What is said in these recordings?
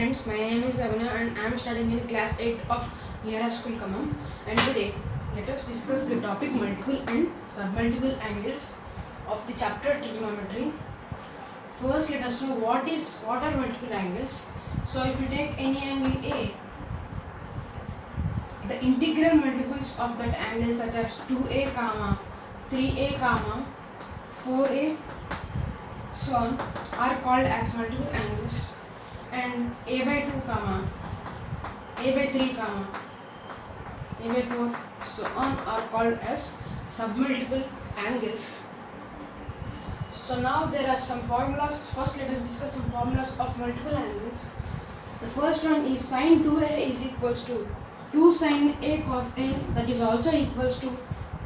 friends, my name is Avina and I am studying in class 8 of Nihara School Khammam, and today let us discuss the topic multiple and submultiple angles of the chapter trigonometry. First, let us know what are multiple angles. So if you take any angle A, the integral multiples of that angle such as 2a, 3a, 4a, so on are called as multiple angles, and a by 2, a by 3, a by 4, so on are called as submultiple angles. So now there are some formulas. First let us discuss some formulas of multiple angles. The first one is sin 2a is equals to 2 sin a cos a, that is also equals to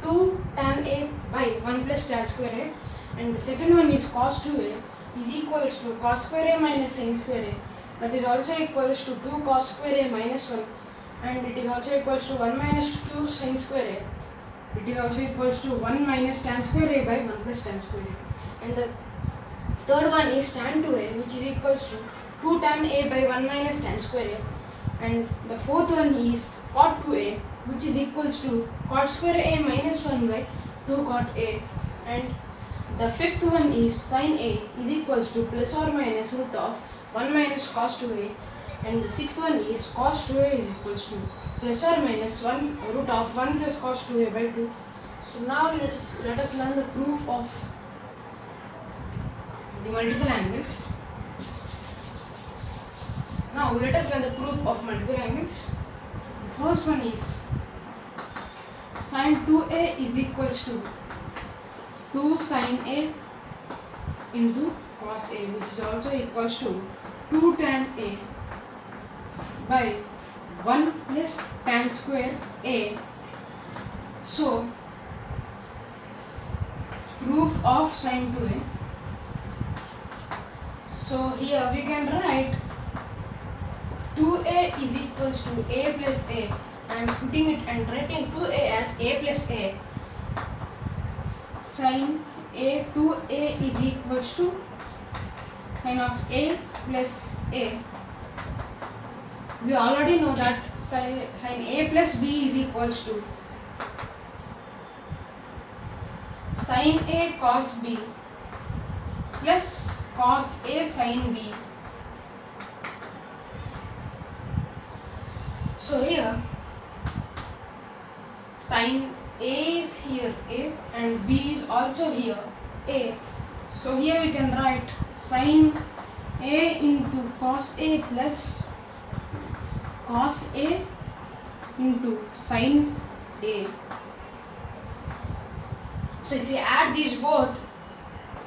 2 tan a by 1 plus tan square a. And the second one is cos 2a is equals to cos square a minus sin square a, that is also equals to 2 cos square a minus 1, and it is also equals to 1 minus 2 sin square a. It is also equals to 1 minus tan square a by 1 plus tan square a. And the third one is tan 2a, which is equals to 2 tan a by 1 minus tan square a. And the fourth one is cot 2a, which is equals to cot square a minus 1 by 2 cot a. And the fifth one is sin a is equals to plus or minus root of 1 minus cos 2a. And the sixth one is cos 2a is equals to plus or minus 1 root of 1 plus cos 2a by 2. So now let us learn the proof of the multiple angles. Now let us learn the proof of multiple angles. The first one is sin 2a is equals to 2 sin a into cos a, which is also equals to 2 tan a by 1 plus tan square a. So proof of sin 2a. So here we can write 2a is equals to a plus a. I am splitting it and writing 2a as a plus a. Sin a 2a is equals to sin of a plus a. We already know that sin a plus b is equals to sin a cos b plus cos a sin b. So here sin a is here a and b is also here a. So here we can write sin a into cos a plus cos a into sin a. So if you add these both,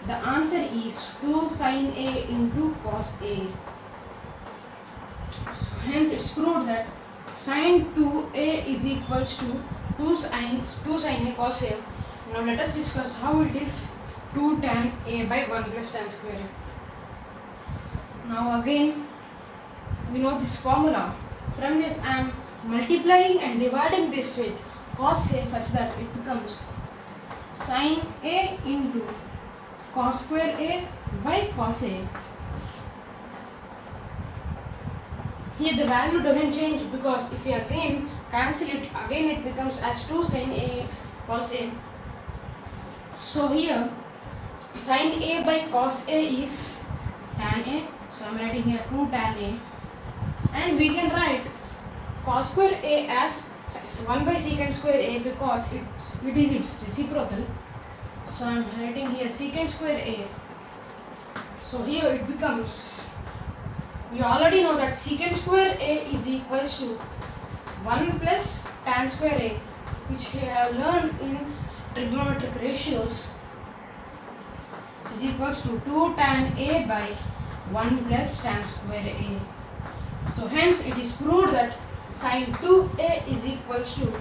the answer is 2 sin a into cos a. So hence it's proved that sin 2a is equals to 2 sin a cos a. Now let us discuss how it is 2 tan a by 1 plus tan square a. Now again we know this formula. From this I am multiplying and dividing this with cos a such that it becomes sin a into cos square a by cos a. Here the value doesn't change because if you again cancel it, again it becomes as 2 sin a cos a. So here sin a by cos a is tan a. So I am writing here 2 tan a, and we can write cos square a as 1 by secant square a because it is its reciprocal. So I am writing here secant square a. So here it becomes, we already know that secant square a is equals to 1 plus tan square a, which we have learned in trigonometric ratios, is equals to 2 tan a by 1 plus tan square a. So hence it is proved that sin 2a is equals to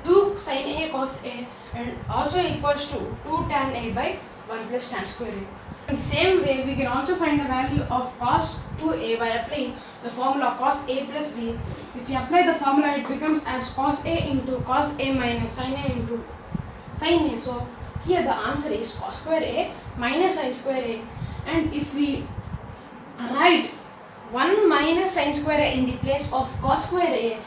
2 sin a cos a and also equals to 2 tan a by 1 plus tan square a. In the same way, we can also find the value of cos 2a by applying the formula cos a plus b. If you apply the formula, it becomes as cos a into cos a minus sin a into sin a. So here the answer is cos square a minus sin square a. And if we write 1 minus sin square a in the place of cos square a,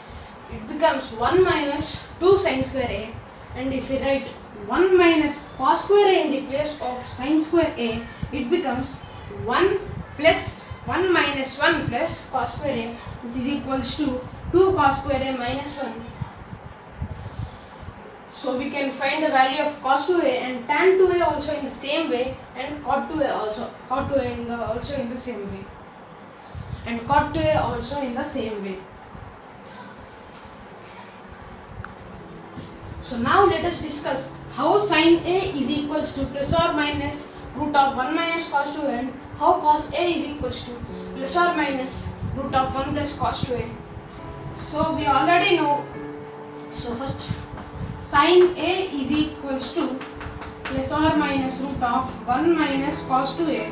it becomes 1 minus 2 sin square a. And if we write 1 minus cos square a in the place of sin square a, it becomes 1 plus 1 minus 1 plus cos square a, which is equals to 2 cos square a minus 1. So we can find the value of cos 2a and tan 2a also in the same way, and cot 2a also also in the same way, and cot 2a also in the same way. So now let us discuss how sin a is equals to plus or minus root of 1 minus cos 2a, and how cos a is equals to plus or minus root of 1 plus cos 2a. So we already know. So first, sin a is equals to plus or minus root of 1 minus cos 2a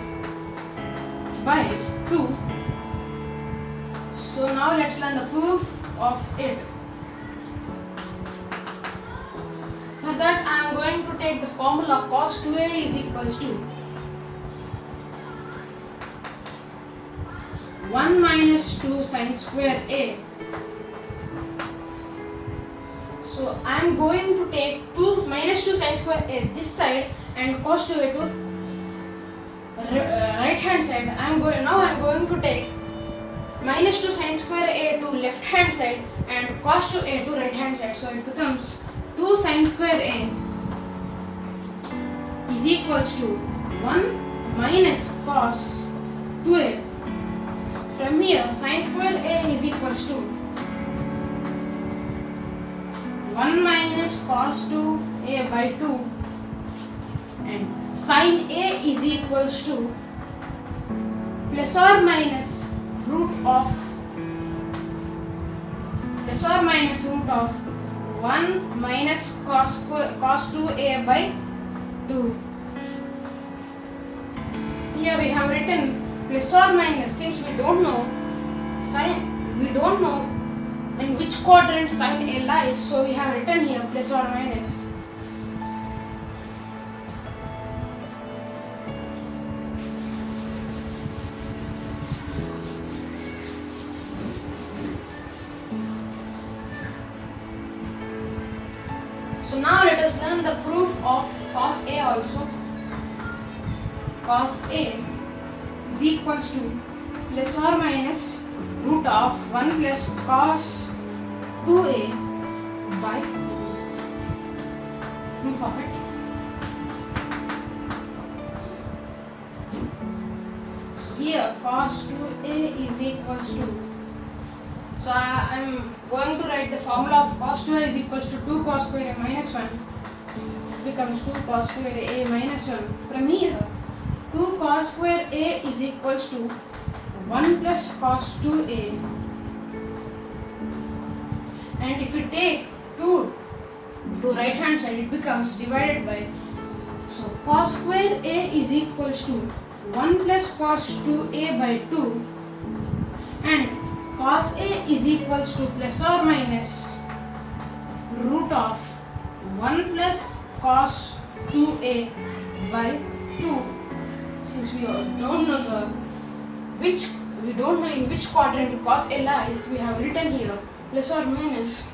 by 2. So now let's learn the proof of it. For that I am going to take the formula cos 2a is equals to 1 minus 2 sin square a. So I am going to take 2 minus 2 sin square a this side and cos 2a to right hand side. I am going to take minus 2 sin square a to left hand side and cos 2a to right hand side. So it becomes 2 sin square a is equals to 1 minus cos 2a. From here, sin square a is equals to 1 minus cos 2a by 2, and sin a is equals to plus or minus root of 1 minus cos 2a by 2. Here we have written plus or minus, since we don't know in which quadrant sin a lies, so we have written here plus or minus. So now let us learn the proof of cos a also. Cos a is equals to plus or minus root of 1 plus cos 2a by 2. Proof of it. So here cos 2a is equals to, so I am going to write the formula of cos 2a is equals to 2 cos square a minus 1. It becomes 2 cos square a minus 1. From here, 2 cos square a is equals to 1 plus cos 2a, and if you take 2 to right hand side, it becomes divided by, so cos square a is equals to 1 plus cos 2a by 2, and cos a is equals to plus or minus root of 1 plus cos 2a by 2. Since we don't know in which quadrant cos a lies, we have written here plus or minus